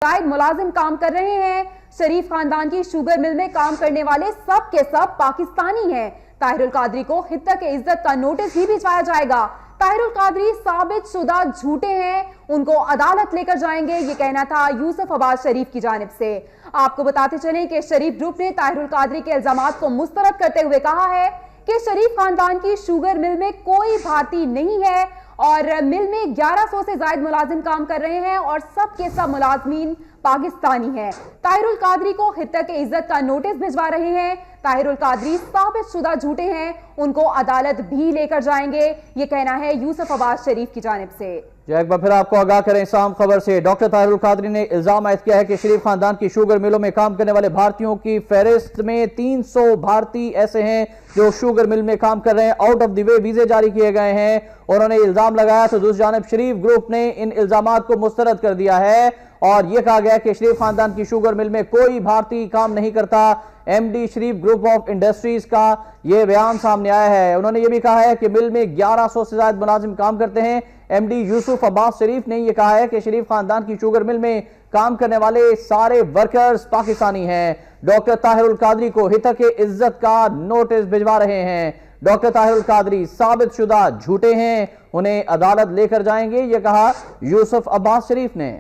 जायद मुलाजिम काम कर रहे हैं। शरीफ खानदान की शुगर मिल में काम करने वाले सब के सब पाकिस्तानी हैं। ताहिरुल कादरी को हित्तक इज्जत का नोटिस भी भिजवाया जाएगा। ताहिरुल कादरी साबित शुदा झूठे हैं, उनको अदालत लेकर जाएंगे, ये कहना था यूसुफ अब्बास शरीफ की जानिब से। आपको बताते चलें कि शरीफ ग्रुप ने ताहिरुल कादरी के इल्जामात को मुस्तरद करते हुए कहा है कि शरीफ खानदान की शुगर मिल में कोई भारतीय नहीं है और मिल में 1100 से ज्यादा मुलाजिम काम कर रहे हैं और सब के सब मुलाजमीन पाकिस्तानी हैं। ताहिरुल कादरी को हित्तक इज्जत का नोटिस भिजवा रहे हैं। ताहिरुल कादरी साबित शुदा झूठे हैं, उनको अदालत भी लेकर जाएंगे, ये कहना है यूसुफ अब्बास शरीफ की जानिब से। एक बार फिर आपको आगाह करें साम खबर से। डॉक्टर ताहिरुल कादरी ने इल्जाम आयद किया है कि शरीफ खानदान की शुगर मिलों में काम करने वाले भारतीयों की फहरिस्त में 300 भारतीय ऐसे हैं जो शुगर मिल में काम कर रहे हैं। आउट ऑफ द वे वीजे जारी किए गए हैं। उन्होंने इल्जाम लगाया तो दूसरी जानिब शरीफ ग्रुप ने इन इल्जामात को मुस्तरद कर दिया है और यह कहा गया कि शरीफ खानदान की शुगर मिल में कोई भारतीय काम नहीं करता। MD Sharif group of industries का यह बयान सामने आया है। उन्होंने यह भी कहा है कि मिल में 1100 से ज्यादा मुलाजिम काम करते हैं। एमडी यूसुफ अब्बास शरीफ ने यह कहा है कि शरीफ खानदान की शुगर मिल में काम करने वाले सारे वर्कर्स पाकिस्तानी हैं। डॉक्टर ताहिरुल कादरी को हित्तक इज्जत का नोटिस भिजवा रहे हैं। डॉक्टर ताहिरुल कादरी साबित शुदा झूठे हैं, उन्हें अदालत लेकर जाएंगे, यह कहा यूसुफ अब्बास शरीफ ने।